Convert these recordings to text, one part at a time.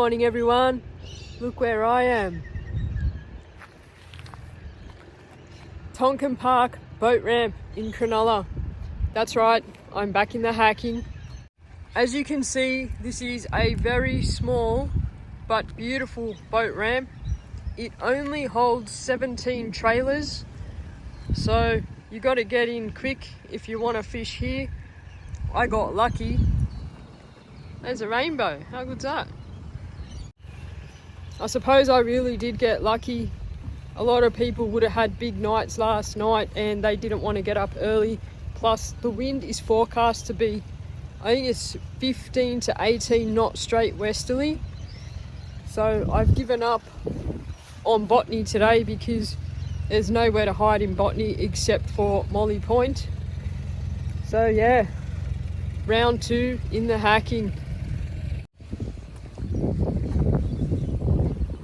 morning everyone. Look where I am. Tonkin Park boat ramp in Cronulla. That's right, I'm back in the hacking. As you can see, this is a very small but beautiful boat ramp. It only holds 17 trailers, so you got to get in quick if you want to fish here. I got lucky. There's a rainbow. How good's that? I suppose I really did get lucky. A lot of people would have had big nights last night and they didn't want to get up early. Plus the wind is forecast to be, I think it's 15 to 18 knots straight westerly. So I've given up on Botany today because there's nowhere to hide in Botany except for Molly Point. So yeah, round 2 in the hacking.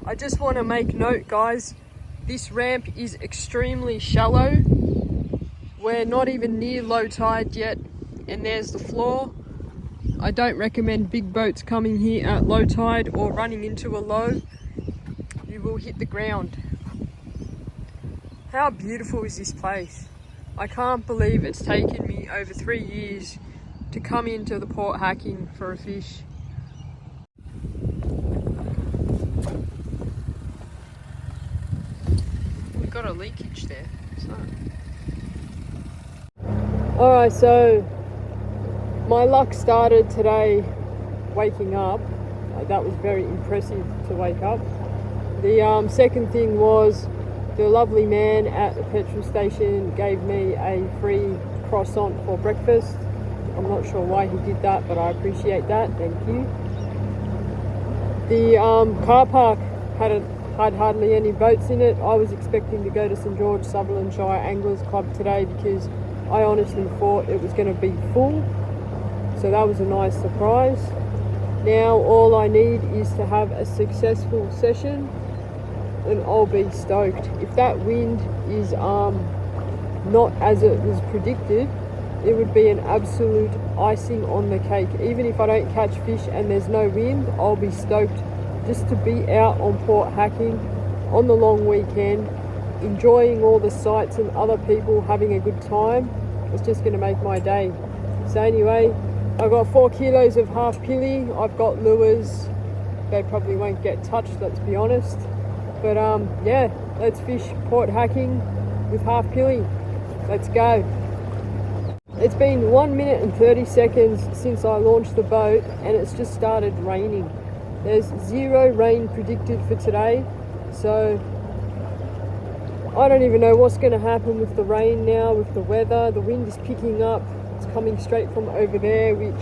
I just want to make note, guys, this ramp is extremely shallow. We're not even near low tide yet, and there's the floor. I don't recommend big boats coming here at low tide or running into a low. You will hit the ground. How beautiful is this place? I can't believe it's taken me over 3 years to come into the Port Hacking for a fish. We've got a leakage there. Alright, so my luck started today waking up. That was very impressive to wake up. The second thing was the lovely man at the petrol station gave me a free croissant for breakfast. I'm not sure why he did that, but I appreciate that. Thank you. The car park had hardly any boats in it. I was expecting to go to St George Sutherland Shire Anglers Club today because I honestly thought it was going to be full. So that was a nice surprise. Now all I need is to have a successful session and I'll be stoked. If that wind is not as it was predicted, it would be an absolute icing on the cake. Even if I don't catch fish and there's no wind, I'll be stoked just to be out on Port Hacking on the long weekend, enjoying all the sights and other people having a good time. It's just going to make my day. So anyway, I've got 4 kilos of half pilly. I've got lures. They probably won't get touched, let's be honest. But yeah, let's fish Port Hacking with half pilly. Let's go. It's been 1 minute and 30 seconds since I launched the boat and it's just started raining. There's 0 rain predicted for today, so I don't even know what's going to happen with the rain now, with the weather. The wind is picking up. It's coming straight from over there, which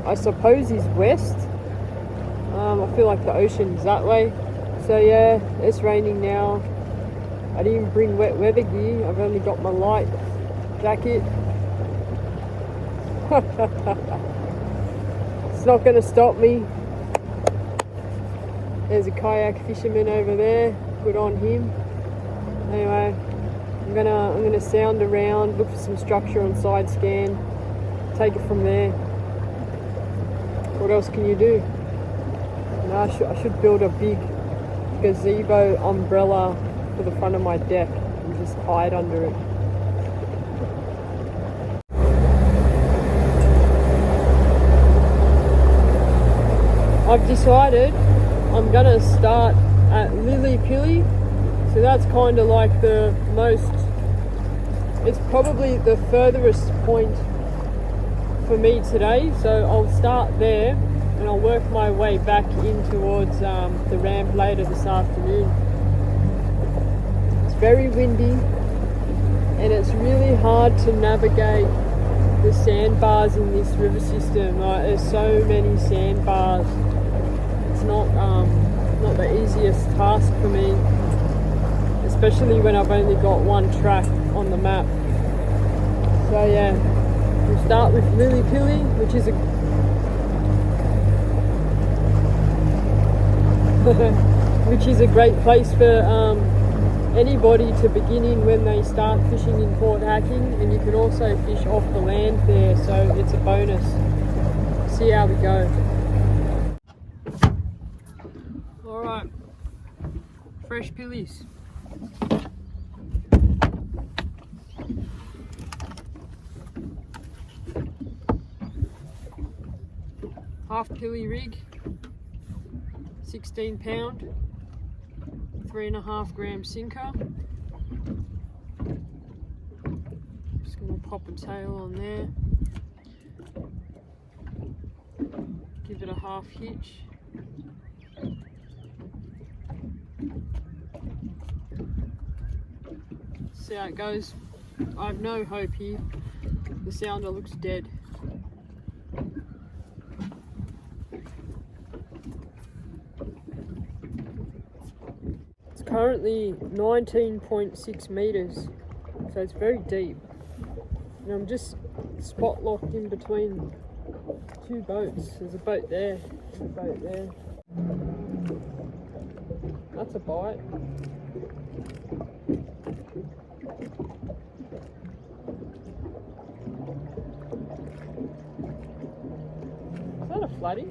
I suppose is west. I feel like the ocean's that way. So yeah, it's raining now. I didn't even bring wet weather gear. I've only got my light jacket. It's not going to stop me. There's a kayak fisherman over there. Good on him. Anyway, I'm gonna sound around, look for some structure on side scan, take it from there. What else can you do? I should build a big gazebo umbrella for the front of my deck and just hide under it. I've decided I'm gonna start at Lily Pilly. So that's kind of like the most, it's probably the furthest point for me today. So I'll start there and I'll work my way back in towards the ramp later this afternoon. It's very windy and it's really hard to navigate the sandbars in this river system. There's so many sandbars. It's not the easiest task for me, especially when I've only got one track on the map. So yeah, we'll start with Lily Pilly, which is a great place for anybody to begin in when they start fishing in Port Hacking, and you can also fish off the land there, so it's a bonus. see how we go. Alright, fresh pillies. Half pilly rig, 16 pound, 3.5 gram sinker. Just gonna pop a tail on there. Give it a half hitch. See how it goes. I have no hope here. The sounder looks dead. It's currently 19.6 meters, so it's very deep. And I'm just spot locked in between two boats. There's a boat there, and a boat there. That's a bite. Is that a flatty?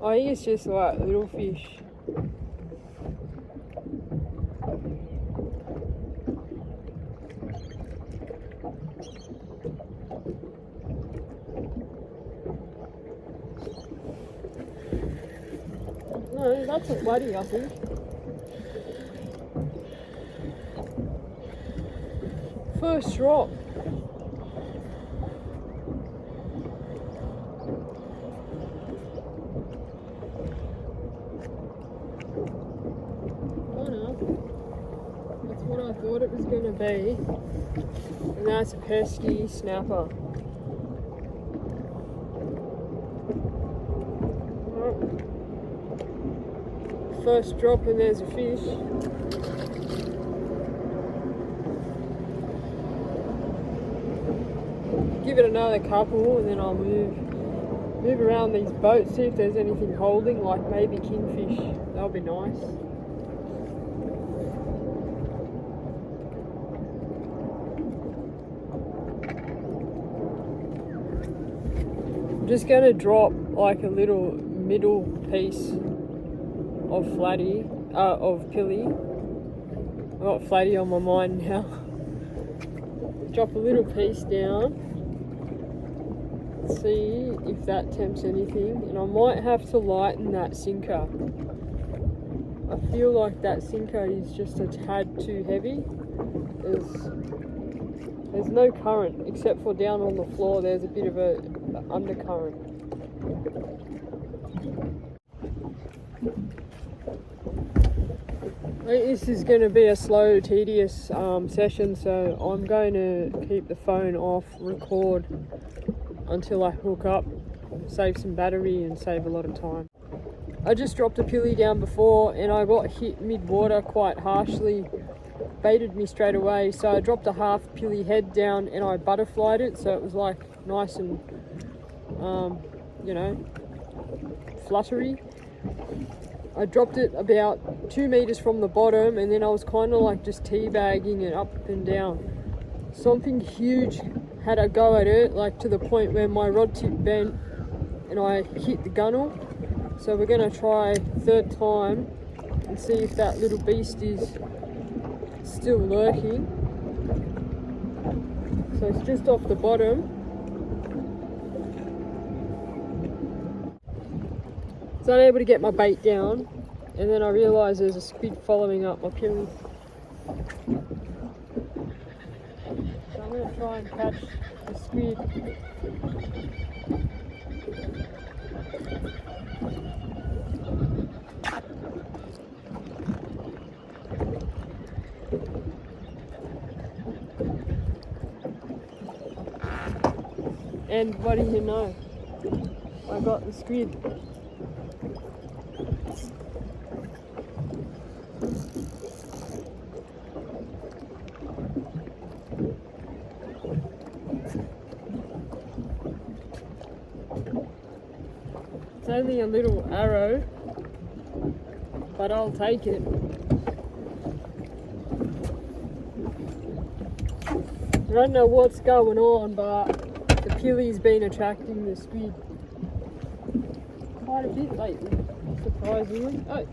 I think it's just like little fish. No, that's a flatty, I think. First drop. That's what I thought it was going to be, and that's a pesky snapper. First drop and there's a fish. Give it another couple and then I'll move around these boats, see if there's anything holding, like maybe kingfish. That'll be nice. Just going to drop like a little middle piece of flatty, of pilly. I've got flatty on my mind now. Drop a little piece down, see if that tempts anything, and I might have to lighten that sinker. I feel like that sinker is just a tad too heavy. There's no current, except for down on the floor there's a bit of a undercurrent. I think this is going to be a slow, tedious session, so I'm going to keep the phone off, record until I hook up, save some battery and save a lot of time. I just dropped a pilly down before and I got hit mid-water quite harshly. Baited me straight away, so I dropped a half pilly head down and I butterflied it, so it was like nice and you know, fluttery. I dropped it about 2 meters from the bottom and then I was kind of like just teabagging it up and down. Something huge had a go at it, like to the point where my rod tip bent and I hit the gunnel. So we're going to try third time and see if that little beast is still lurking. So it's just off the bottom. So I'm able to get my bait down, and then I realise there's a squid following up my pilly. So I'm going to try and catch the squid. And what do you know? I got the squid. It's only a little arrow, but I'll take it. I don't know what's going on, but the pilly's been attracting the squid quite a bit lately, surprisingly. Oh.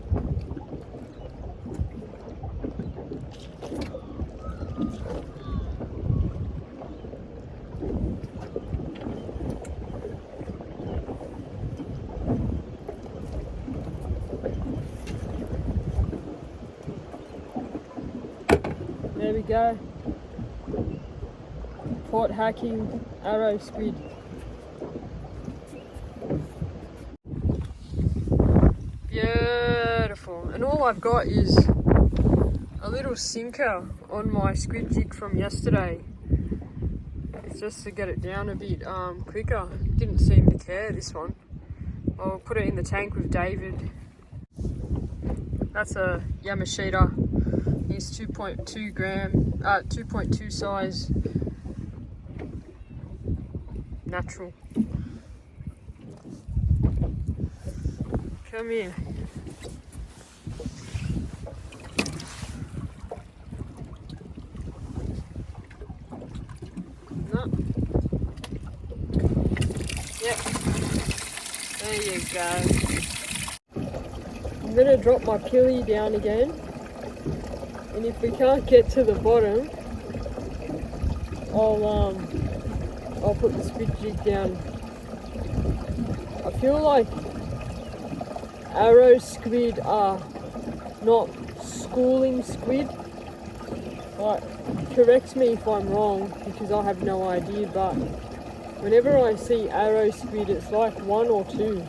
There we go. Pot hacking arrow squid. Beautiful. And all I've got is a little sinker on my squid jig from yesterday. It's just to get it down a bit quicker. Didn't seem to care, this one. I'll put it in the tank with David. That's a Yamashita. He's 2.2 size. Natural. Come here. No. Yep. There you go. I'm gonna drop my pilly down again. And if we can't get to the bottom, I'll put the squid jig down. I feel like arrow squid are not schooling squid. Like, correct me if I'm wrong, because I have no idea, but whenever I see arrow squid, it's like one or two.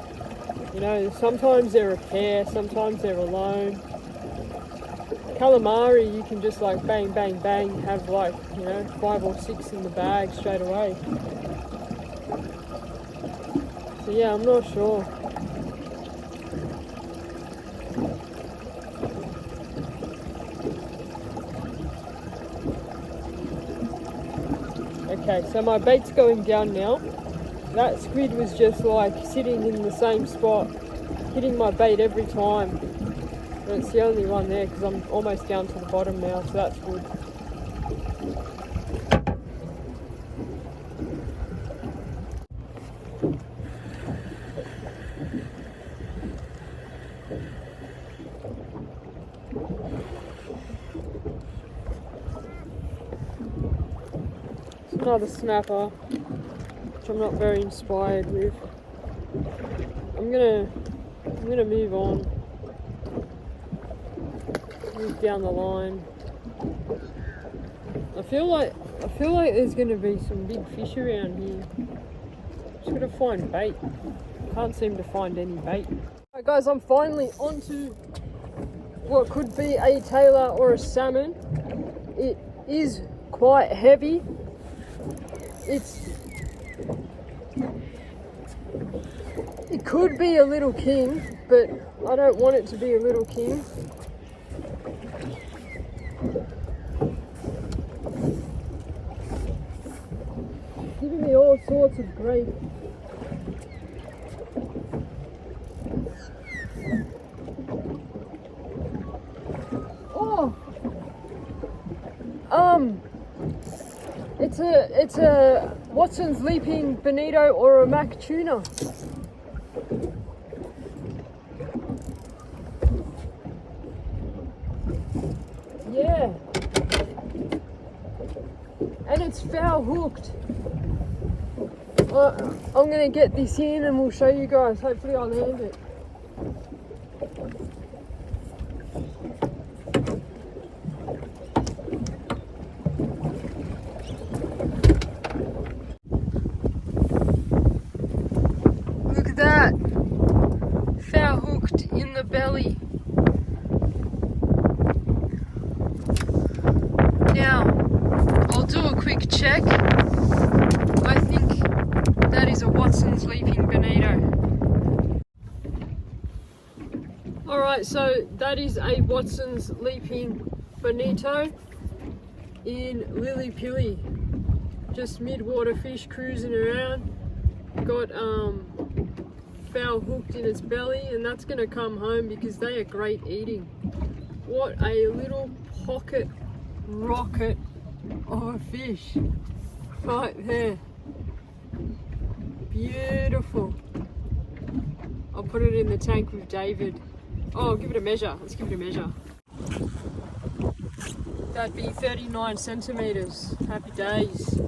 You know, sometimes they're a pair, sometimes they're alone. Calamari, you can just like bang, bang, bang, have like, you know, 5 or 6 in the bag straight away. So yeah, I'm not sure. Okay, so my bait's going down now. That squid was just like sitting in the same spot, hitting my bait every time. And it's the only one there because I'm almost down to the bottom now, so that's good. It's another snapper, which I'm not very inspired with. I'm gonna move on. Move down the line. I feel like there's gonna be some big fish around here. Just gotta find bait. Can't seem to find any bait. Alright guys, I'm finally onto what could be a tailor or a salmon. It is quite heavy. It could be a little king, but I don't want it to be a little king. Giving me all sorts of grief. Oh, it's a Watson's Leaping Bonito or a Mac tuna. Yeah. And it's foul hooked. I'm gonna get this in and we'll show you guys. Hopefully I'll land it. Look at that. Foul hooked in the belly. Now, I'll do a quick check. I think that is a Watson's Leaping Bonito. Alright, so that is a Watson's Leaping Bonito in Lily Pilly. Just mid-water fish cruising around. Got foul hooked in its belly, and that's going to come home because they are great eating. What a little pocket rocket of a fish right there. Beautiful. I'll put it in the tank with David. Oh, I'll give it a measure. Let's give it a measure. That'd be 39 centimeters. Happy days.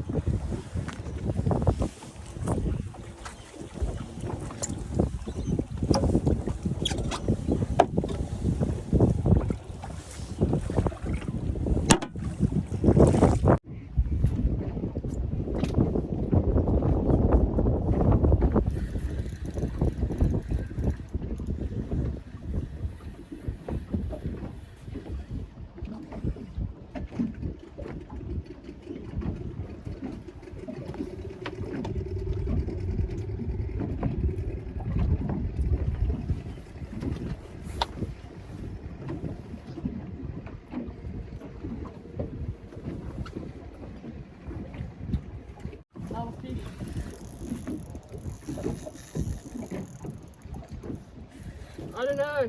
I don't know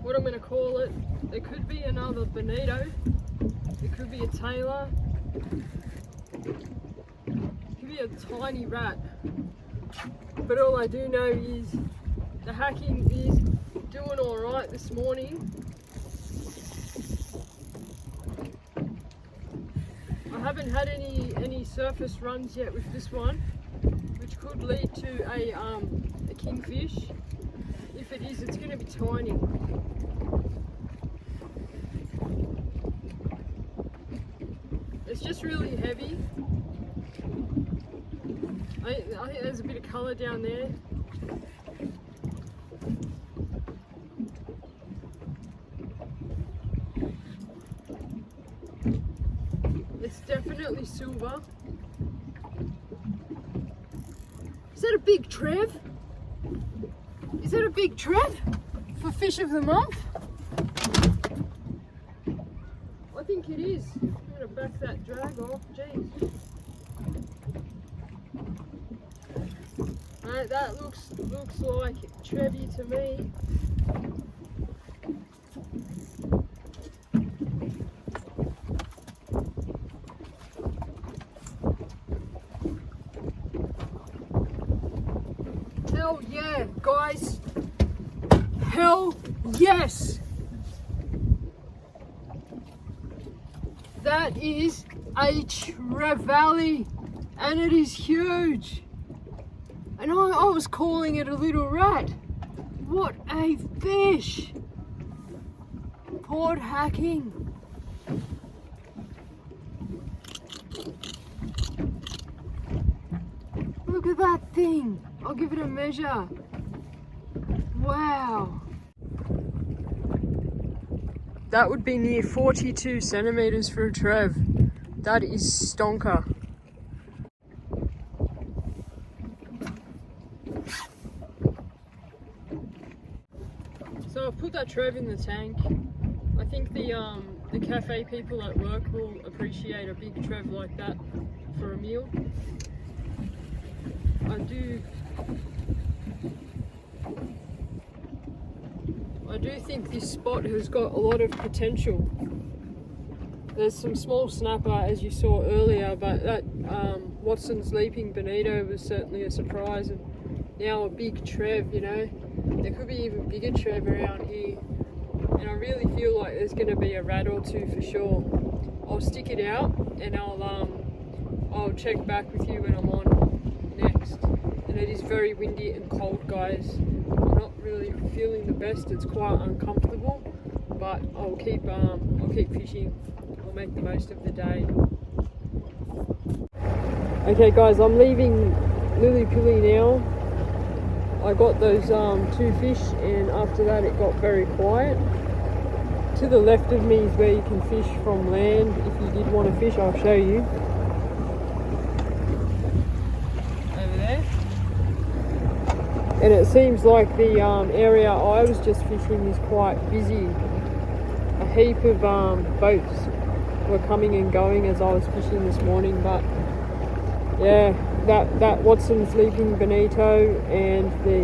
what I'm going to call it. There could be another bonito. It could be a tailor. It could be a tiny rat. But all I do know is the hacking is doing alright this morning. I haven't had any surface runs yet with this one, which could lead to a kingfish. If it is, it's going to be tiny. It's just really heavy. I think there's a bit of colour down there. It's definitely silver. Is that a big Trev? Is that a big Trev for fish of the month? I think it is. I'm going to back that drag off. Jeez. That looks like Trevy to me. Hell yeah, guys. Hell yes. That is a trevally, and it is huge. And I was calling it a little rat. What a fish. Port hacking. Look at that thing. I'll give it a measure. Wow. That would be near 42 centimeters for a Trev. That is stonker. So I've put that Trev in the tank. I think the cafe people at work will appreciate a big Trev like that for a meal. I do think this spot has got a lot of potential. There's some small snapper as you saw earlier, but that Watson's Leaping Bonito was certainly a surprise, and now a big Trev, you know. There could be even bigger Trev around here, and I really feel like there's going to be a rat or two for sure. I'll stick it out and I'll check back with you when I'm on next. And it is very windy and cold, guys. I'm not really feeling the best. It's quite uncomfortable, but I'll keep fishing. I'll make the most of the day. Okay guys, I'm leaving Lillipilly now. I got those 2 fish, and after that it got very quiet. To the left of me is where you can fish from land. If you did want to fish, I'll show you. Over there. And it seems like the area I was just fishing is quite busy. A heap of boats were coming and going as I was fishing this morning, but yeah, that Watson's Leaping Bonito and the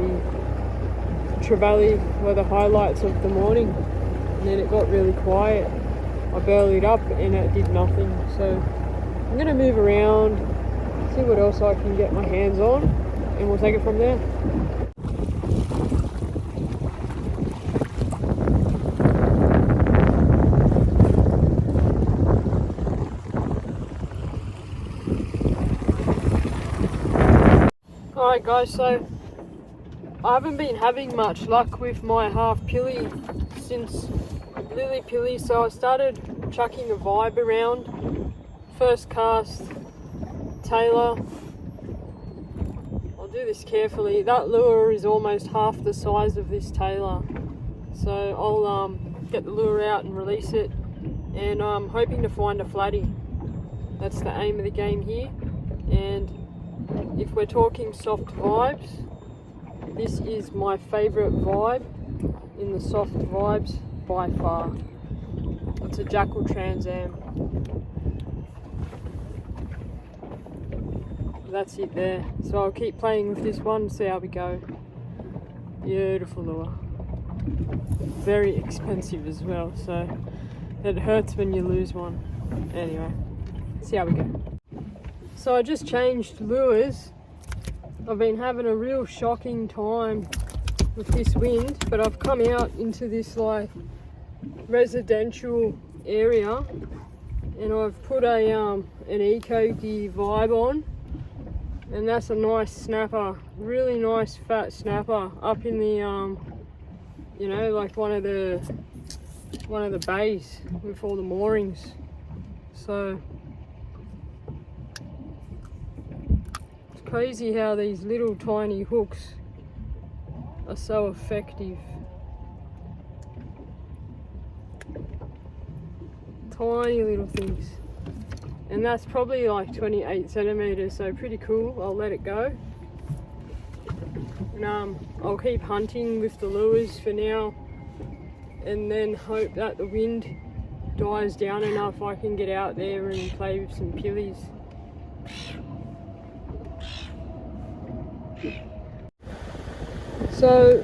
trevally were the highlights of the morning, and then it got really quiet. I burleyed up and it did nothing, so I'm going to move around, see what else I can get my hands on, and we'll take it from there. Alright guys, so I haven't been having much luck with my half pilly since Lily Pilly, so I started chucking a vibe around. First cast, Taylor. I'll do this carefully. That lure is almost half the size of this Taylor, so I'll get the lure out and release it, and I'm hoping to find a flatty. That's the aim of the game here. And if we're talking soft vibes, this is my favourite vibe in the soft vibes by far. It's a Jackal Trans Am. That's it there. So I'll keep playing with this one and see how we go. Beautiful lure. Very expensive as well, so it hurts when you lose one. Anyway, see how we go. So I just changed lures. I've been having a real shocking time with this wind, but I've come out into this like residential area, and I've put a an Eco Gear vibe on, and that's a nice snapper, really nice fat snapper up in the you know, like one of the bays with all the moorings. So crazy how these little tiny hooks are so effective. Tiny little things. And that's probably like 28 centimeters, so pretty cool. I'll let it go. And I'll keep hunting with the lures for now, and then hope that the wind dies down enough I can get out there and play with some pillies. So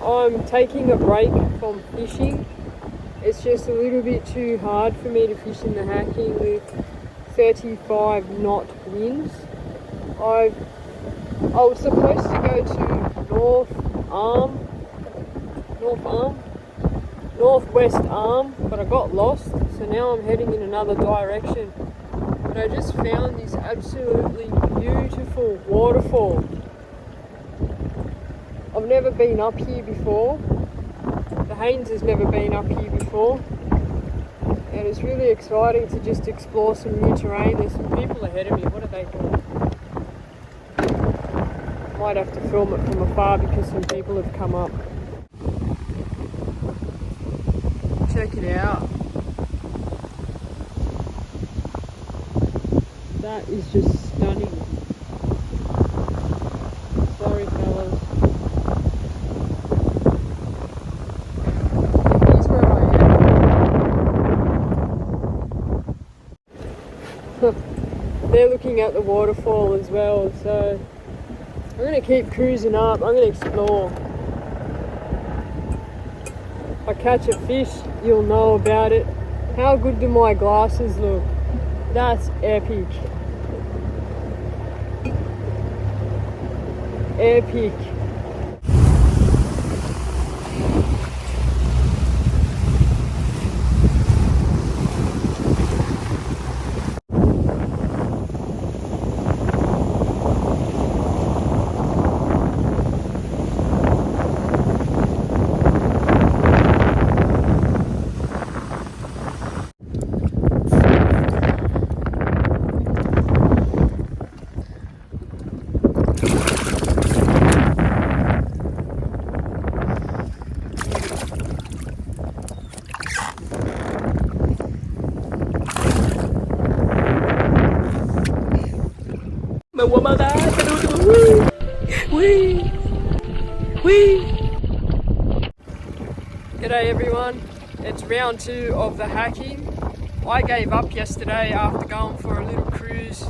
I'm taking a break from fishing. It's just a little bit too hard for me to fish in the Hacking with 35 knot winds. I was supposed to go to Northwest Arm, but I got lost, so now I'm heading in another direction. But I just found this absolutely beautiful waterfall. I've never been up here before. The Haynes has never been up here before. And it's really exciting to just explore some new terrain. There's some people ahead of me. What are they doing? Might have to film it from afar because some people have come up. Check it out. That is just stunning. Sorry fellas. Here's where I am. They're looking at the waterfall as well, so I'm going to keep cruising up. I'm going to explore. If I catch a fish, you'll know about it. How good do my glasses look? That's epic. Epic. G'day everyone, it's round 2 of the Hacking. I gave up yesterday after going for a little cruise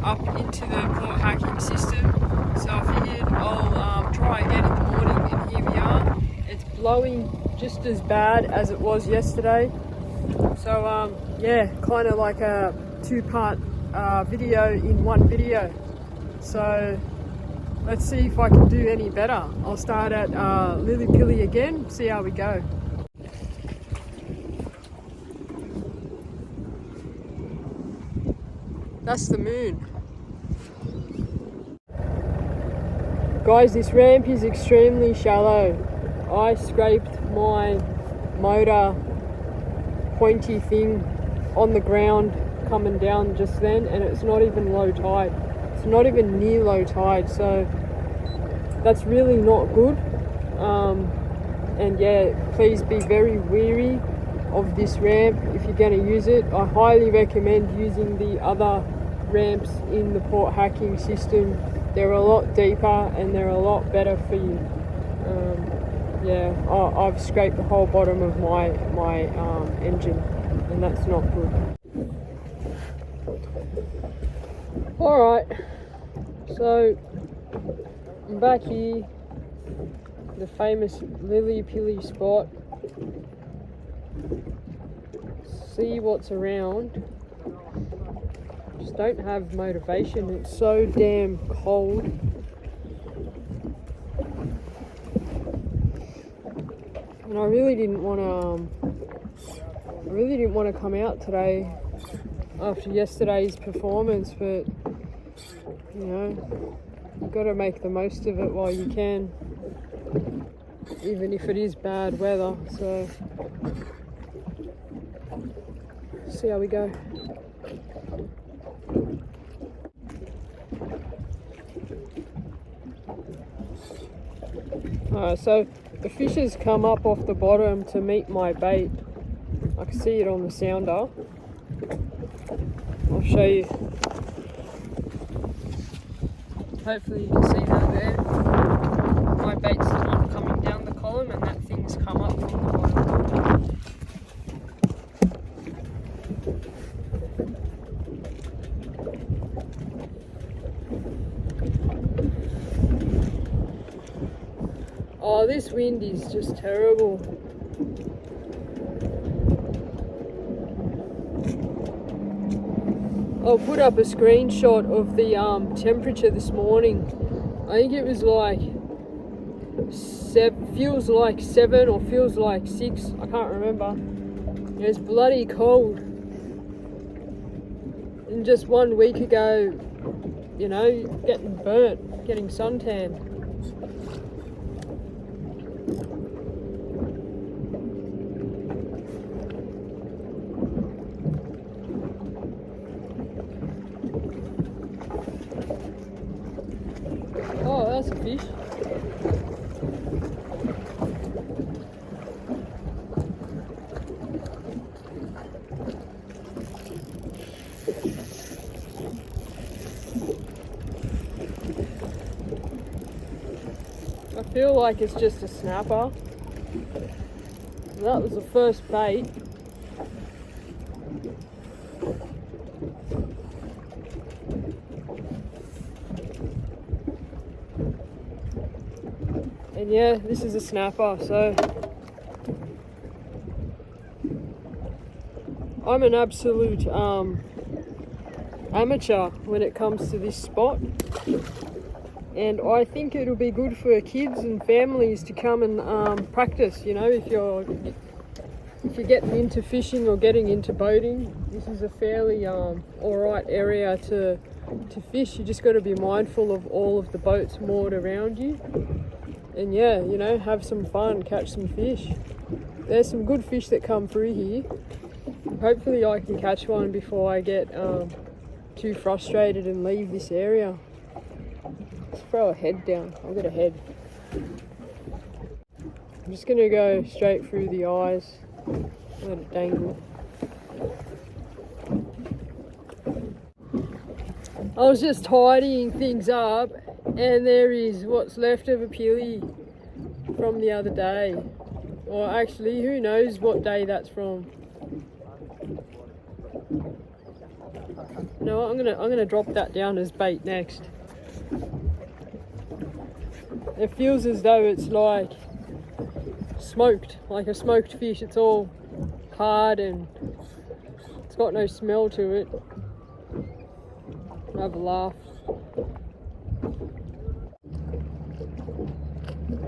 up into the Port Hacking system, so I figured I'll try again in the morning and here we are. It's blowing just as bad as it was yesterday. So yeah, kind of like a two-part video in one video. So let's see if I can do any better. I'll start at Lillipilly again, see how we go. That's the moon. Guys, this ramp is extremely shallow. I scraped my motor pointy thing on the ground coming down just then, and it's not even low tide. It's not even near low tide, so that's really not good. And yeah, please be very wary of this ramp if you're going to use it. I highly recommend using the other ramps in the Port Hacking system. They're a lot deeper and they're a lot better for you. Yeah, I've scraped the whole bottom of my engine, and that's not good. Alright, so I'm back here, the famous Lillipilly spot. See what's around. Just don't have motivation, it's so damn cold. And I really didn't want to come out today after yesterday's performance, but you know, you've got to make the most of it while you can, even if it is bad weather. So see how we go. Alright, so the fish has come up off the bottom to meet my bait. I can see it on the sounder. I'll show you. Hopefully you can see that there. My bait's the one coming down the column, and that thing's come up from the bottom. Oh, this wind is just terrible. I'll put up a screenshot of the temperature this morning. I think it was like feels like 7 or feels like 6. I can't remember. It's bloody cold. And just 1 week ago, you know, getting burnt, getting suntan. Oh, that's a fish. I feel like it's just a snapper. That was the first bait. And yeah, this is a snapper, so I'm an absolute amateur when it comes to this spot, and I think it'll be good for kids and families to come and practice. You know, if you're getting into fishing or getting into boating, this is a fairly alright area to fish. You just got to be mindful of all of the boats moored around you. And yeah, you know, have some fun, catch some fish. There's some good fish that come through here. Hopefully I can catch one before I get too frustrated and leave this area. Let's throw a head down. I'll get a head. I'm just gonna go straight through the eyes. Let it dangle. I was just tidying things up, and there is what's left of a pilly from the other day. Or actually, who knows what day that's from. No, I'm gonna drop that down as bait next. It feels as though it's like smoked, like a smoked fish. It's all hard and it's got no smell to it. Have a laugh.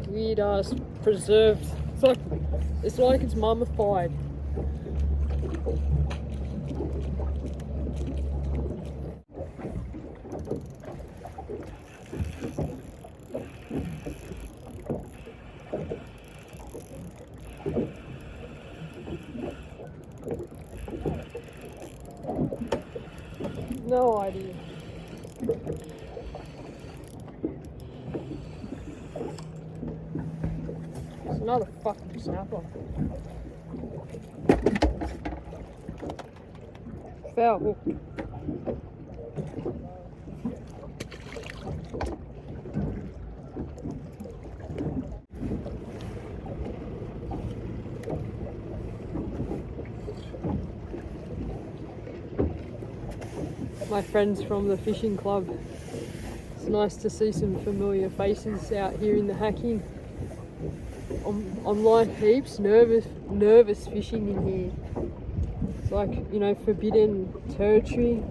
Weird ass preserved. It's like it's mummified. No idea. It's another fucking snapper. Foul hooked. My friends from the fishing club. It's nice to see some familiar faces out here in the Hacking. I'm like heaps nervous fishing in here. It's like, you know, forbidden territory.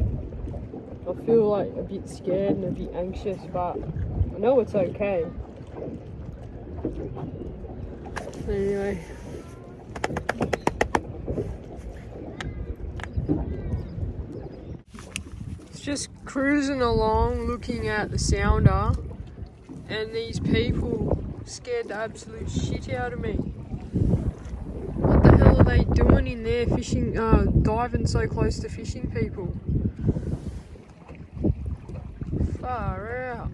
I feel like a bit scared and a bit anxious, but I know it's okay. Anyway. Just cruising along looking at the sounder, and these people scared the absolute shit out of me. What the hell are they doing in there fishing, diving so close to fishing people? Far out.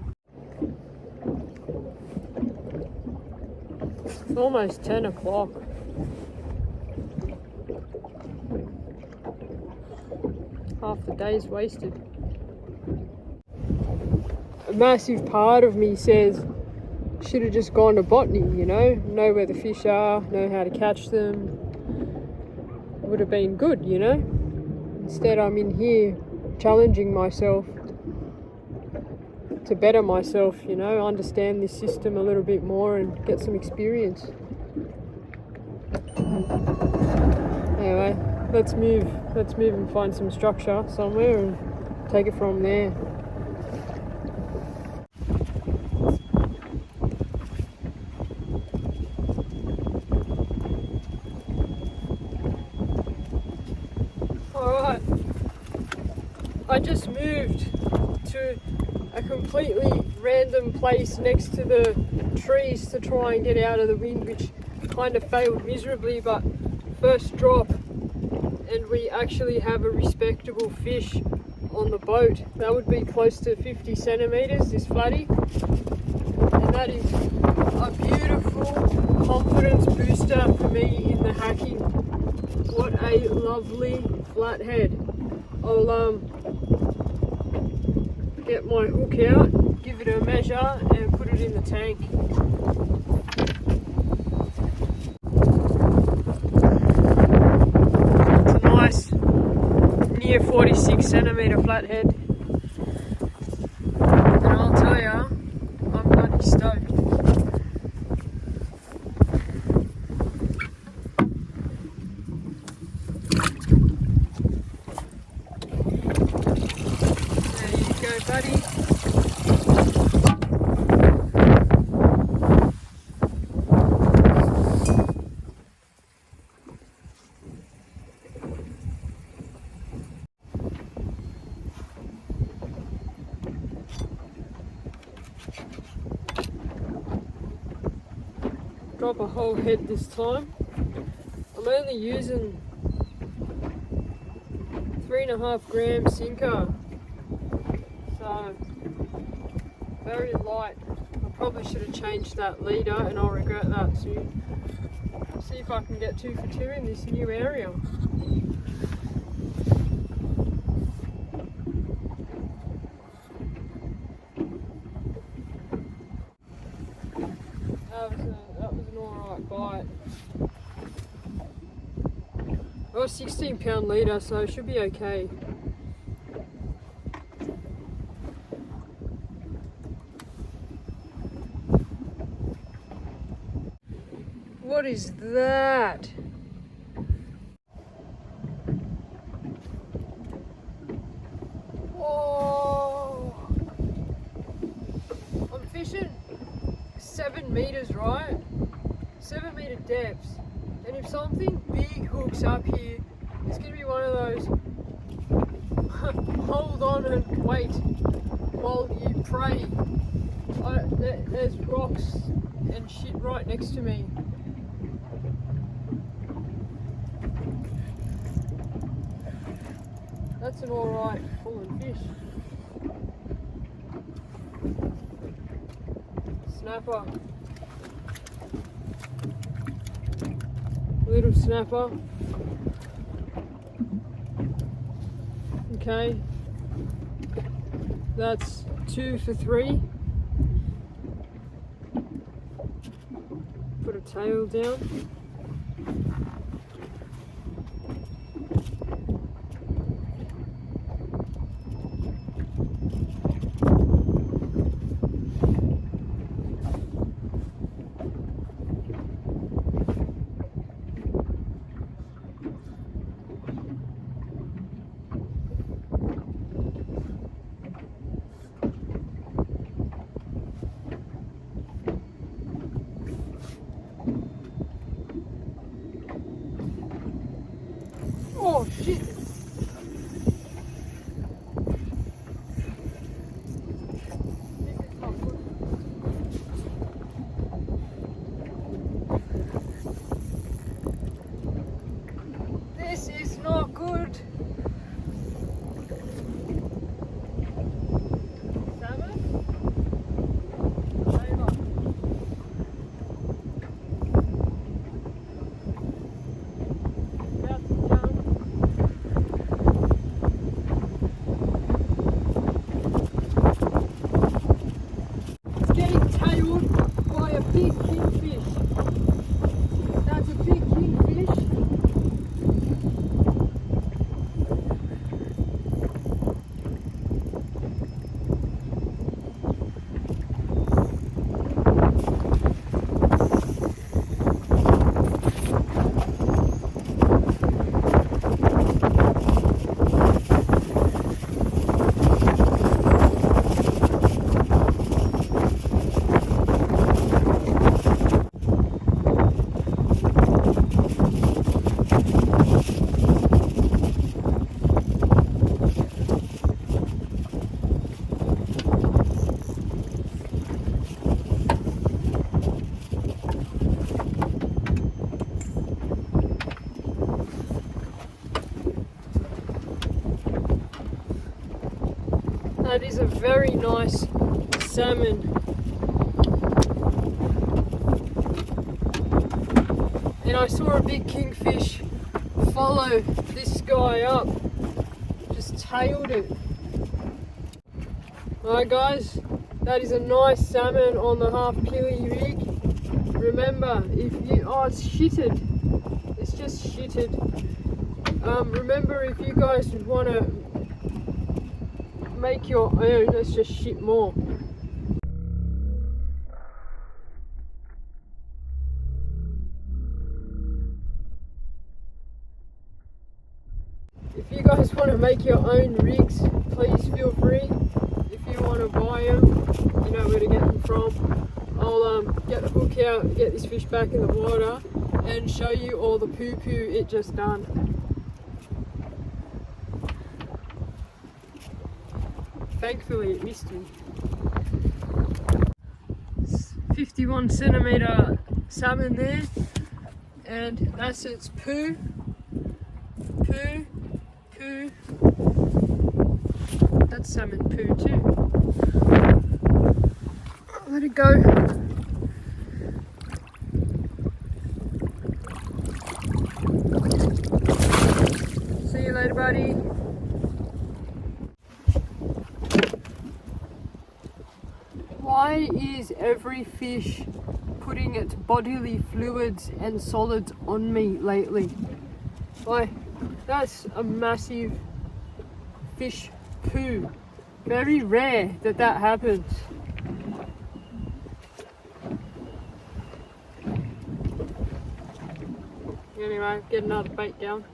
It's almost 10 o'clock. Half the day's wasted. A massive part of me says should have just gone to botany, you know where the fish are, know how to catch them. It would have been good, you know. Instead I'm in here challenging myself to better myself, you know, understand this system a little bit more and get some experience. Anyway, let's move and find some structure somewhere and take it from there. Alright, I just moved to a completely random place next to the trees to try and get out of the wind, which kind of failed miserably, but first drop and we actually have a respectable fish on the boat. That would be close to 50 centimeters, this flatty, and that is a beautiful confidence booster for me in the Hacking. What a lovely flathead. I'll get my hook out, give it a measure and put it in the tank. It's a nice near 46 centimeter flathead, and I'll tell ya, I'm bloody stoked. Buddy. Drop a whole head this time. I'm only using 3.5 gram sinker. So, very light. I probably should have changed that leader and I'll regret that soon. See if I can get 2 for 2 in this new area. That was an alright bite. I got a 16-pound leader, so it should be okay. What is that? Oh, I'm fishing 7 meters, right? 7 meter depths. And if something big hooks up here, it's gonna be one of those hold on and wait while you pray. There's rocks and shit right next to me. That's an alright fallen fish. Snapper. Little snapper. Okay. That's 2 for 3. Put a tail down. Oh shit! This is not good. Salmon? Sailor. About to jump. Getting tailed by a big kingfish. That's a big kingfish. That is a very nice salmon. And I saw a big kingfish follow this guy up, just tailed it. Alright guys, that is a nice salmon on the half pili rig. Remember, if you, oh it's shitted, it's just shitted. Remember, if you guys want to make your own, let's just shit more. If you guys want to make your own rigs, please feel free. If you want to buy them, you know where to get them from. I'll get the hook out, get this fish back in the water and show you all the poo-poo it just done. Thankfully it missed me. 51 centimeter salmon there, and that's its poo. That's salmon poo too. Let it go. See you later, buddy. Why is every fish putting its bodily fluids and solids on me lately? Why, that's a massive fish poo. Very rare that that happens. anyway, get another bait down.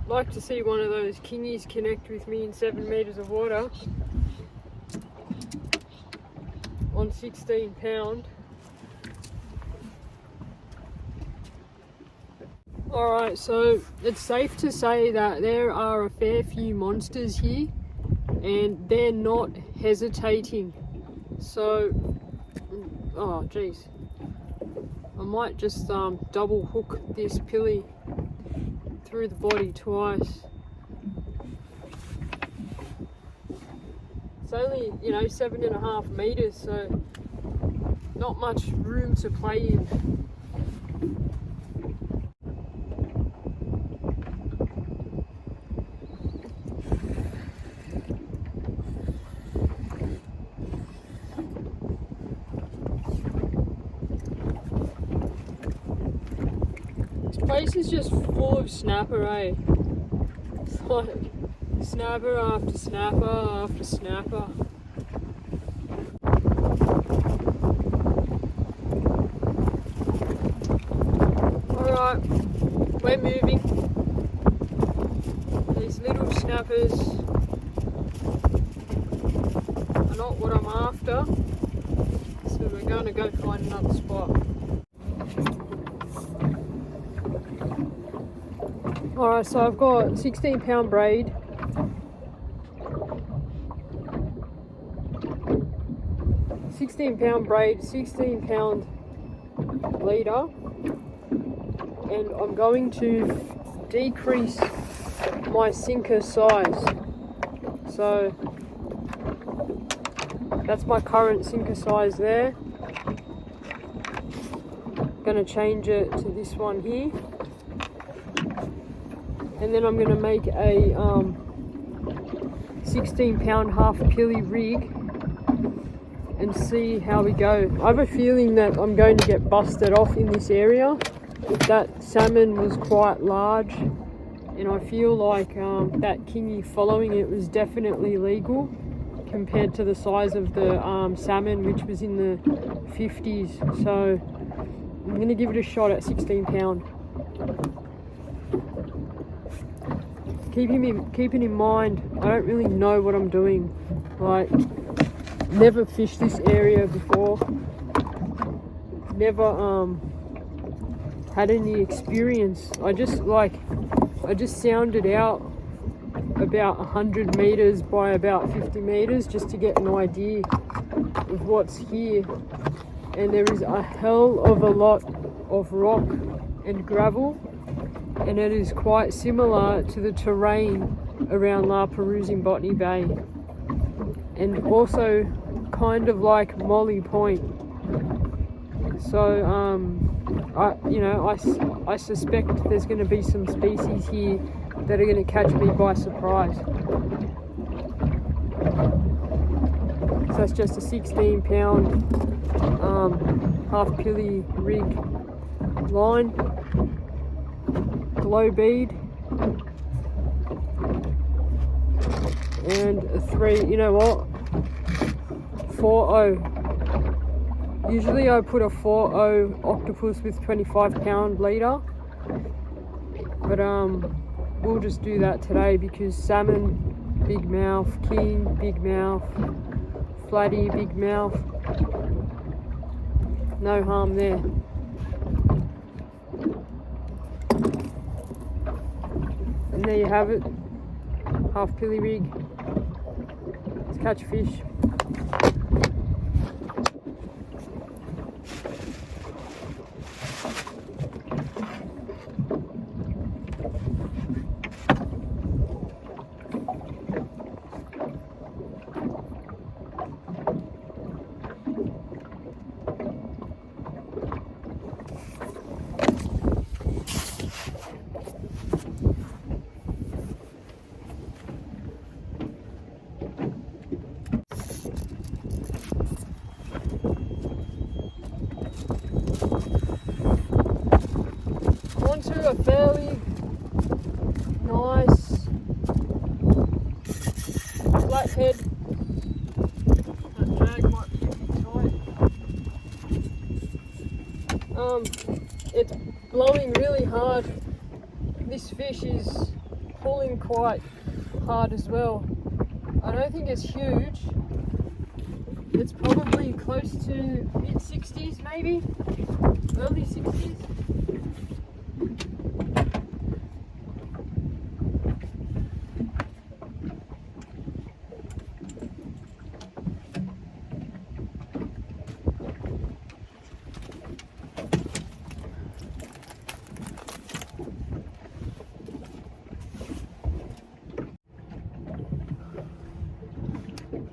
Like to see one of those kingies connect with me in 7 meters of water on 16 pound. Alright, so it's safe to say that there are a fair few monsters here and they're not hesitating. So, oh geez, I might just double hook this pilly through the body twice. It's only, 7.5 meters, so not much room to play in. This place is just full of snapper, eh? It's like snapper after snapper after snapper. Alright, we're moving. These little snappers are not what I'm after, so we're going to go find another spot. Alright, so I've got 16 pound braid, £16 16 pound leader, and I'm going to decrease my sinker size. So that's my current sinker size there. Going to change it to this one here. And then I'm going to make a 16 pound half pilly rig and see how we go. I have a feeling that I'm going to get busted off in this area. That salmon was quite large and I feel like that kingy following it was definitely legal compared to the size of the salmon, which was in the 50s. So I'm going to give it a shot at 16 pound. Keeping in mind, I don't really know what I'm doing. Like, never fished this area before. Never had any experience. I just sounded out about 100 meters by about 50 meters just to get an idea of what's here. And there is a hell of a lot of rock and gravel, and it is quite similar to the terrain around La Perouse in Botany Bay, and also kind of like Molly Point. So I suspect there's going to be some species here that are going to catch me by surprise. So it's just a 16 pound half pilly rig line, glow bead, and a 4.0. Usually I put a 4.0 octopus with 25 pound leader, but we'll just do that today because salmon, big mouth, king, big mouth, flatty, big mouth, no harm there. And there you have it, half pilly rig. Let's catch a fish. Onto a fairly nice flathead. That drag might be a bit tight. It's blowing really hard. This fish is pulling quite hard as well. I don't think it's huge. It's probably close to mid-60s maybe, early 60s.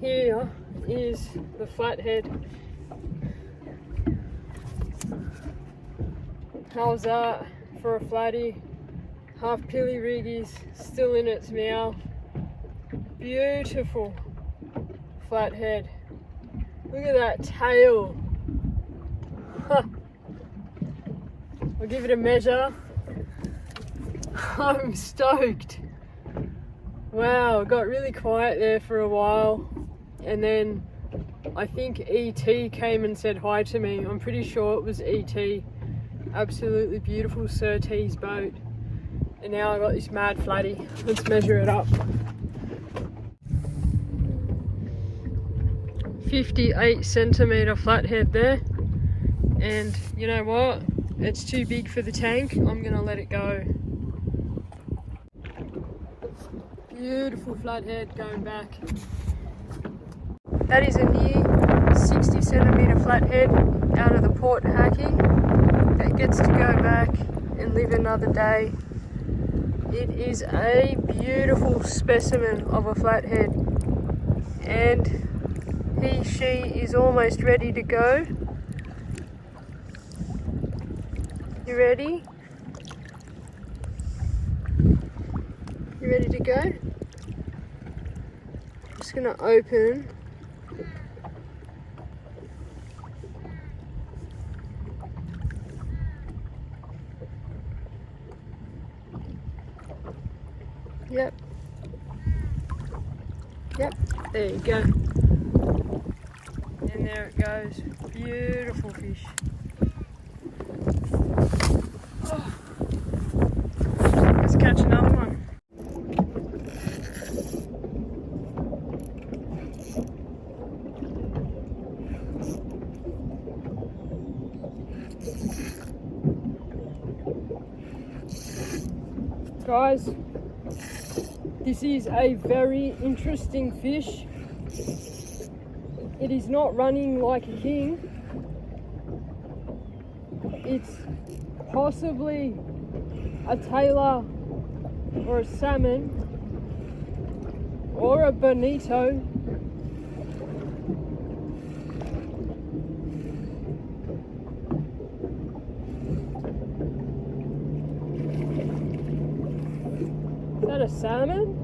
Here is the flathead. How's that for a flatty? Half pilliwriggis, still in its mouth. Beautiful flathead. Look at that tail. Huh. I'll give it a measure. I'm stoked. Wow, it got really quiet there for a while. And then I think ET came and said hi to me. I'm pretty sure it was ET. Absolutely beautiful Surtees boat. And now I got this mad flatty. Let's measure it up. 58 centimetre flathead there. And you know what? It's too big for the tank. I'm gonna let it go. Beautiful flathead going back. That is a near 60 centimetre flathead out of the Port Hacking that gets to go back and live another day. It is a beautiful specimen of a flathead, and she is almost ready to go. You ready? You ready to go? I'm just gonna open. Yep. Yep, there you go. And there it goes. Beautiful fish. Oh. Let's catch another one. Guys, this is a very interesting fish. It is not running like a king. It's possibly a tailor or a salmon or a bonito. Is that a salmon?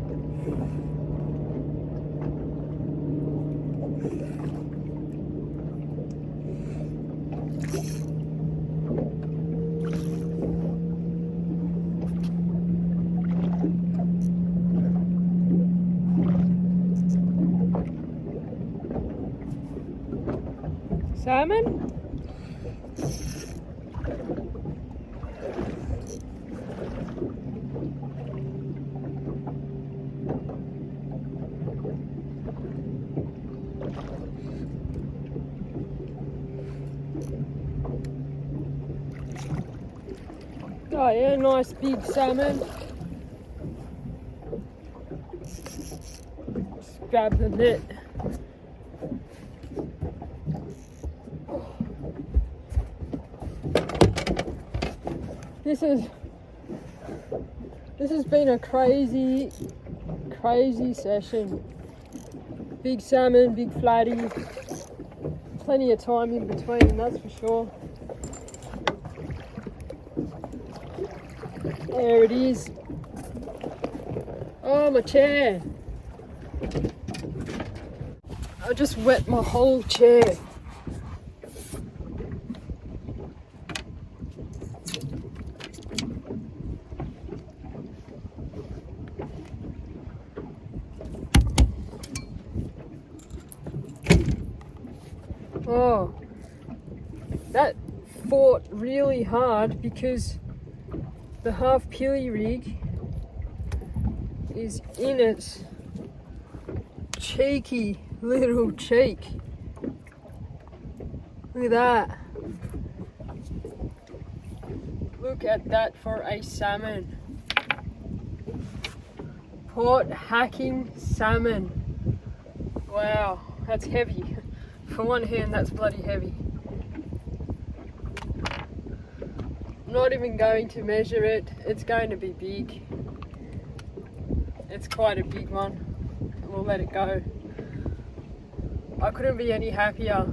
Salmon? Oh yeah, nice big salmon. Just grab the net. This has been a crazy session. Big salmon, big flatty, plenty of time in between, that's for sure. There it is. Oh, my chair. I just wet my whole chair. Oh, that fought really hard because The half pilly rig is in its cheeky little cheek. Look at that. Look at that for a salmon. Port hacking salmon. Wow, that's heavy. For one hand, that's bloody heavy. I'm not even going to measure it. It's going to be big. It's quite a big one. We'll let it go. I couldn't be any happier.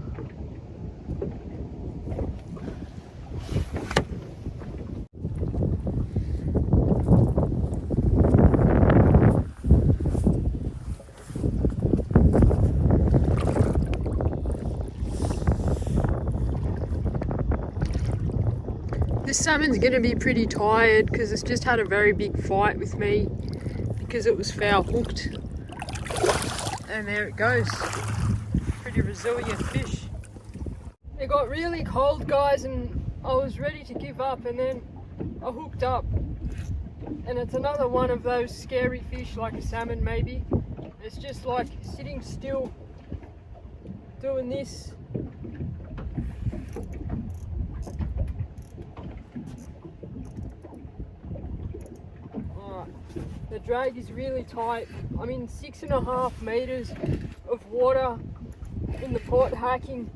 This salmon's going to be pretty tired because it's just had a very big fight with me because it was foul hooked. And there it goes. Pretty resilient fish. It got really cold, guys, and I was ready to give up, and then I hooked up. And it's another one of those scary fish, like a salmon maybe. It's just like sitting still, doing this. The drag is really tight. I'm in 6.5 meters of water in the port hacking.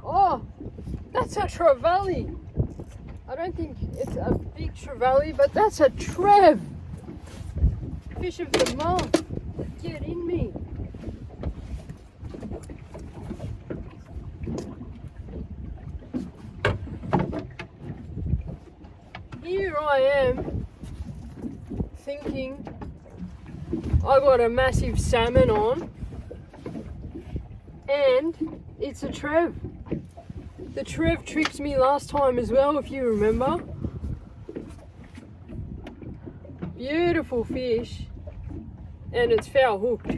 Oh, that's a trevally. I don't think it's a big trevally, but that's a trev. Fish of the month. Get in me. Here I am thinking I got a massive salmon on and it's a trev. The trev tricked me last time as well, if you remember. Beautiful fish, and it's foul hooked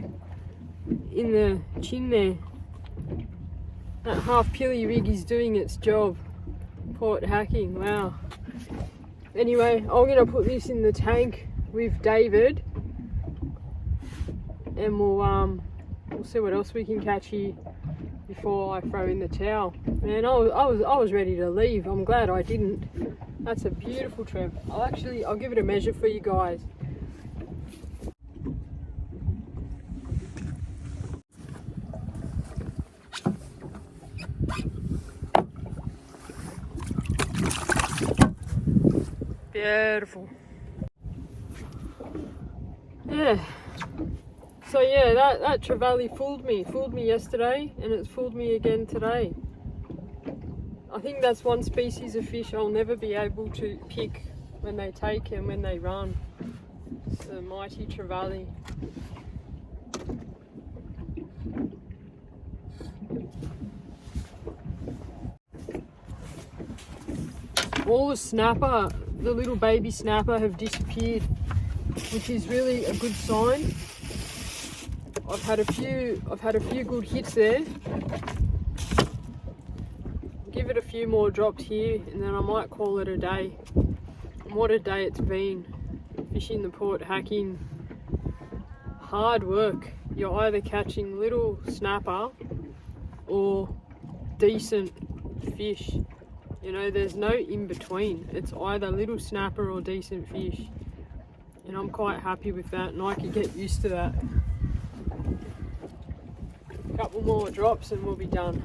in the chin there. That half pilly rig is doing its job. Port hacking, wow. Anyway, I'm going to put this in the tank with David, and we'll see what else we can catch here before I throw in the towel. Man, I was ready to leave. I'm glad I didn't. That's a beautiful trev. I'll give it a measure for you guys. Beautiful. Yeah. So yeah, that trevally fooled me yesterday, and it's fooled me again today. I think that's one species of fish I'll never be able to pick when they take and when they run. It's the mighty trevally. All the snapper, the little baby snapper, have disappeared, which is really a good sign. I've had a few good hits there. Give it a few more drops here and then I might call it a day. And what a day it's been. Fishing the port hacking. Hard work. You're either catching little snapper or decent fish. You know, there's no in between. It's either little snapper or decent fish. And I'm quite happy with that, and I could get used to that. A couple more drops and we'll be done.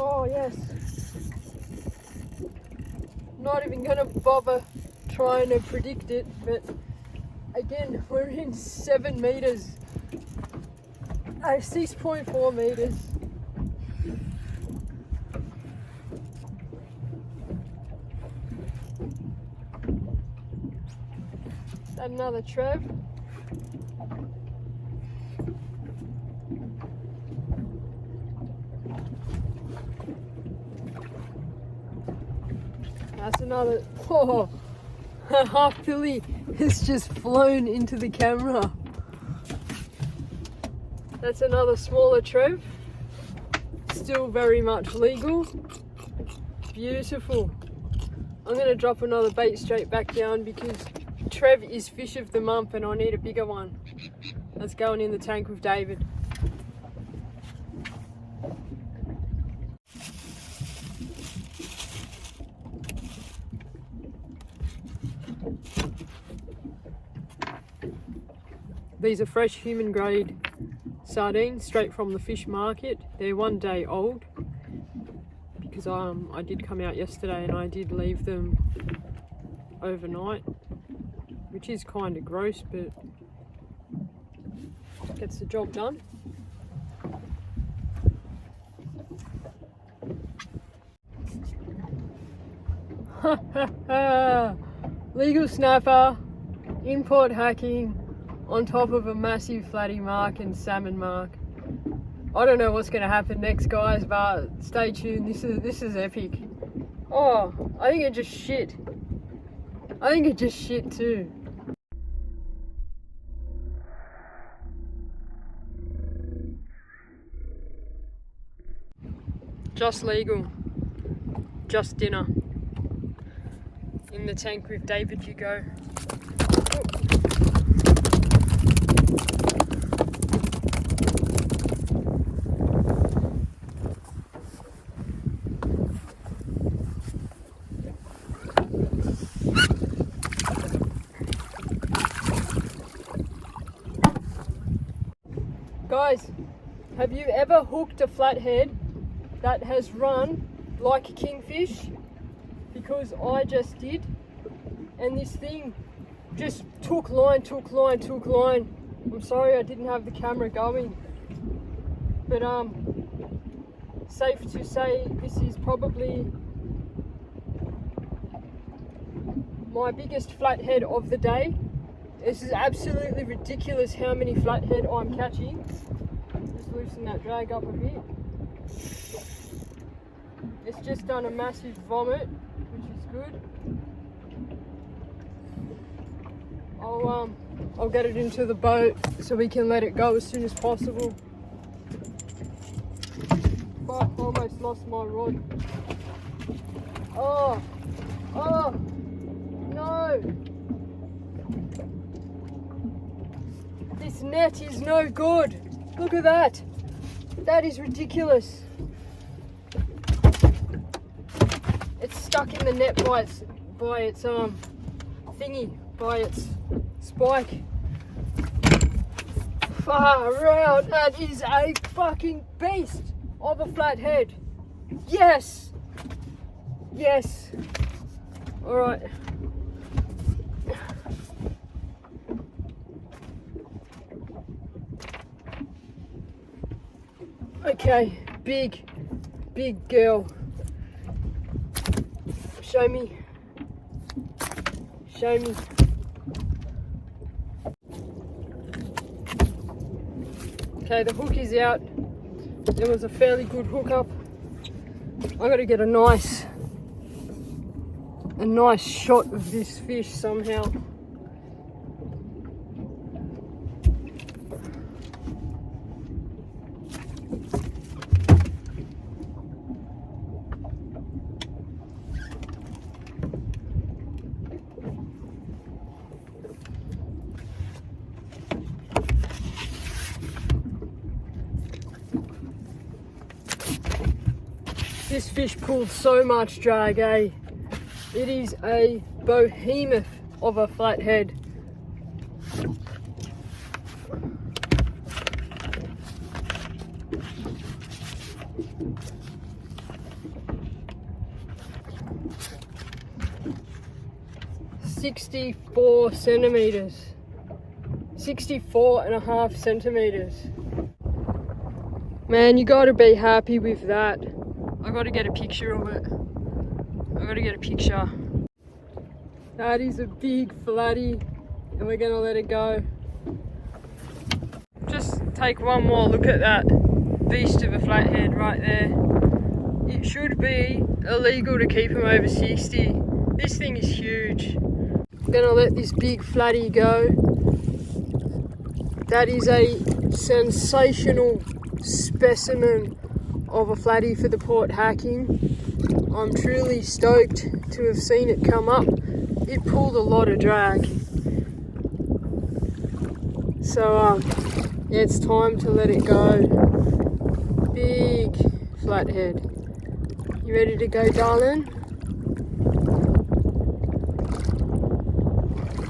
Oh yes. Not even gonna bother trying to predict it, but again, we're in 7 meters. 6.4 meters. Had another Trev. That's another. Oh, half Billy has just flown into the camera. That's another smaller Trev. Still very much legal. Beautiful. I'm going to drop another bait straight back down because Trev is fish of the month and I need a bigger one. That's going in the tank with David. These are fresh human grade sardines straight from the fish market. They're 1 day old because I did come out yesterday and I did leave them overnight, which is kind of gross, but gets the job done. Legal snapper, import hacking on top of a massive flatty mark and salmon mark. I don't know what's going to happen next, guys, but stay tuned. This is epic. Oh, I think it just shit. I think it just shit too. Just legal. Just dinner. In the tank with David you go. Guys, have you ever hooked a flathead that has run like a kingfish? Because I just did, and this thing just took line. I'm sorry I didn't have the camera going, but safe to say this is probably my biggest flathead of the day. This is absolutely ridiculous how many flathead I'm catching. Just loosen that drag up a bit. It's just done a massive vomit, which is good. I'll get it into the boat so we can let it go as soon as possible. Fuck, I almost lost my rod. Oh, no. This net is no good. Look at that. That is ridiculous. It's stuck in the net by its thingy, by its spike. Far out. That is a fucking beast of a flathead. Yes. Yes. All right. Okay, big girl. Show me. Okay, the hook is out. There was a fairly good hook up. I gotta get a nice shot of this fish somehow. This fish pulled so much drag, eh? It is a behemoth of a flathead. "64 centimeters. 64.5 centimeters. Man, you gotta be happy with that. I gotta get a picture of it. That is a big flatty. and we're gonna let it go. Just take one more look at that beast of a flathead right there. It should be illegal to keep him over 60. This thing is huge. I'm gonna let this big flatty go. That is a sensational specimen of a flatty for the Port Hacking. I'm truly stoked to have seen it come up. It pulled a lot of drag. So yeah, it's time to let it go. Big flathead. You ready to go, darling?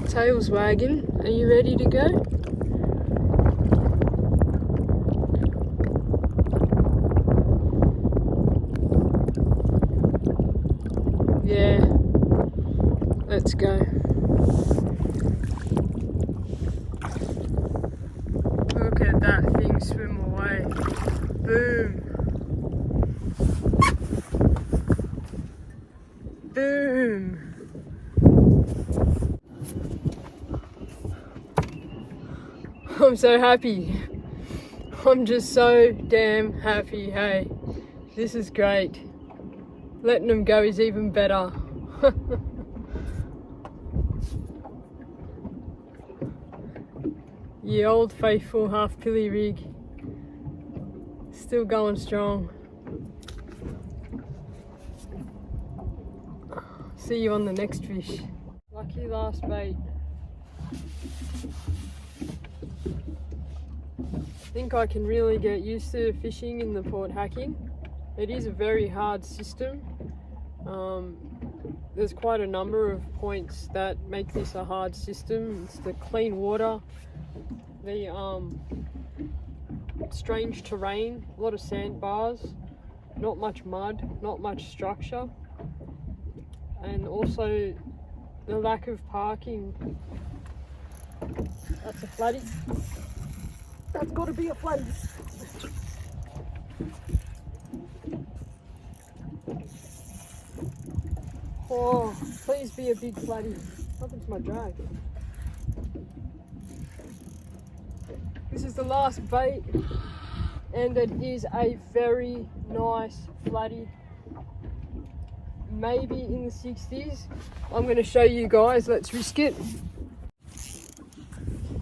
Tail's wagging. Are you ready to go? Yeah, let's go. Look at that thing swim away. Boom. Boom. I'm so happy. I'm just so damn happy, hey. This is great. Letting them go is even better. The old faithful half pilly rig. Still going strong. See you on the next fish. Lucky last bait. I think I can really get used to fishing in the Port Hacking. It is a very hard system. There's quite a number of points that make this a hard system. It's the clean water, the strange terrain, a lot of sandbars, not much mud, not much structure, and also the lack of parking. That's a flatty. That's got to be a flatty. Oh, please be a big flatty. What happened to my drag? This is the last bait, and it is a very nice flatty. Maybe in the 60s. I'm going to show you guys. Let's risk it.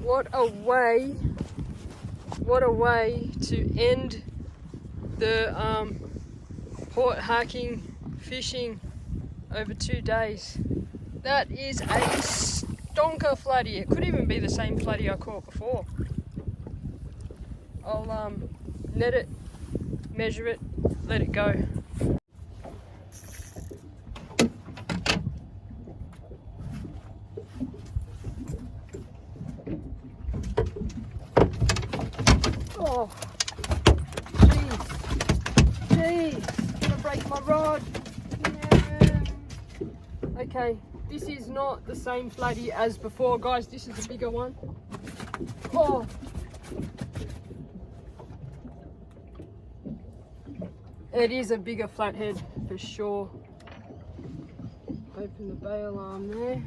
What a way to end the Port Hacking fishing over 2 days. That is a stonker flatty. It could even be the same flatty I caught before. I'll net it, measure it, let it go. Oh, jeez, gonna break my rod. Yeah. Okay, this is not the same flatty as before, guys. This is a bigger one. Oh. It is a bigger flathead for sure. Open the bail arm there.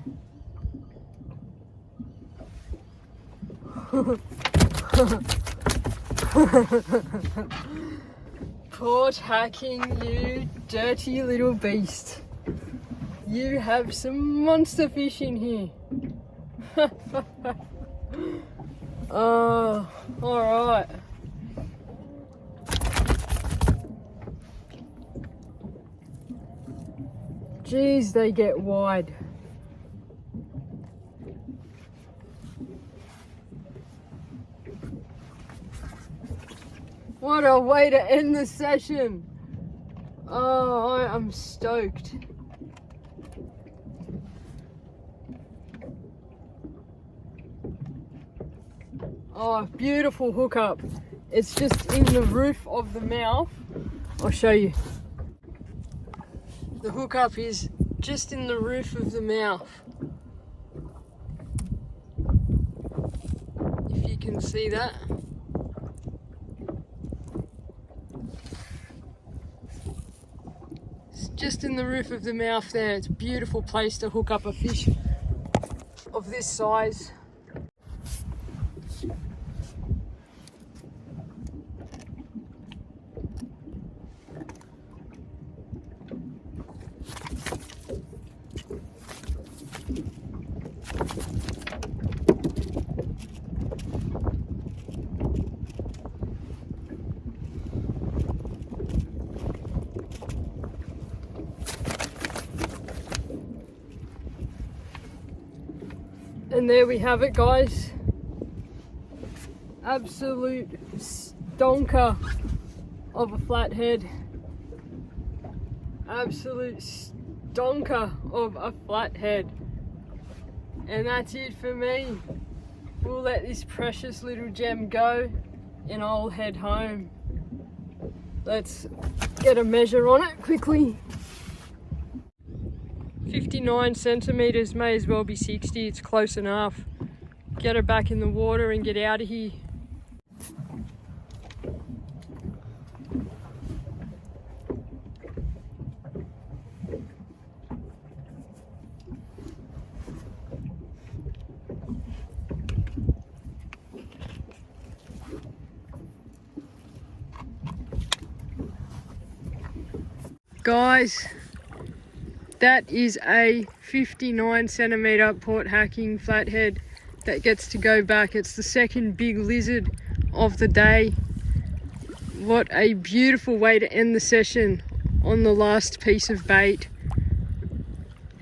Port Hacking, you dirty little beast. You have some monster fish in here. Oh, alright. Jeez, they get wide. What a way to end the session. Oh, I am stoked. Oh, beautiful hookup. It's just in the roof of the mouth. I'll show you. The hookup is just in the roof of the mouth. If you can see that. It's just in the roof of the mouth there. It's a beautiful place to hook up a fish of this size. And there we have it, guys. Absolute stonker of a flathead. Absolute stonker of a flathead. And that's it for me. We'll let this precious little gem go and I'll head home. Let's get a measure on it quickly. 59 centimeters, may as well be 60, it's close enough. Get her back in the water and get out of here. Guys, that is a 59 centimeter Port Hacking flathead that gets to go back. It's the second big lizard of the day. What a beautiful way to end the session on the last piece of bait.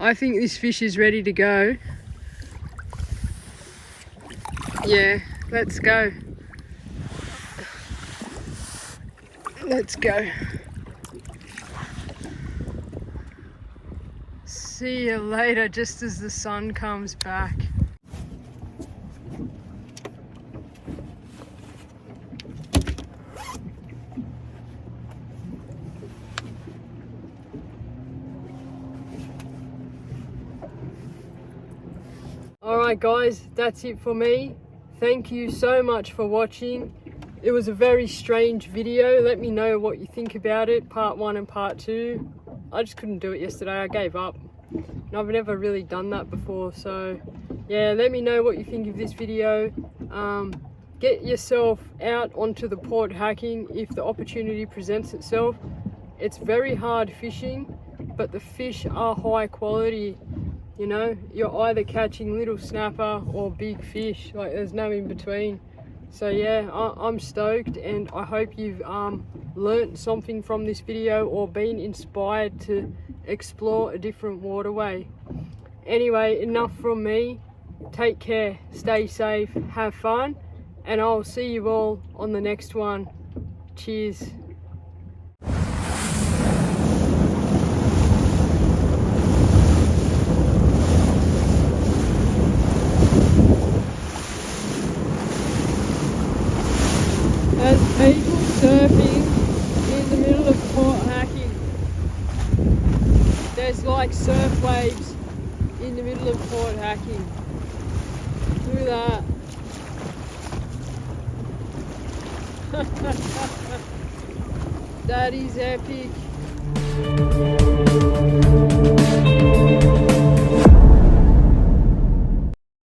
I think this fish is ready to go. Yeah, let's go. Let's go. See you later, just as the sun comes back. Alright guys, that's it for me. Thank you so much for watching. It was a very strange video. Let me know what you think about it, part 1 and part 2. I just couldn't do it yesterday, I gave up. And I've never really done that before, so yeah, let me know what you think of this video. Get yourself out onto the Port Hacking if the opportunity presents itself. It's very hard fishing, but the fish are high quality. You know, you're either catching little snapper or big fish, like there's no in between. So yeah, I'm stoked, and I hope you've learnt something from this video or been inspired to explore a different waterway. Anyway, enough from me. Take care, stay safe, have fun, and I'll see you all on the next one. Cheers. There's people surfing in the middle of Port Hacking. There's like surf waves in the middle of Port Hacking. Look at that. That is epic.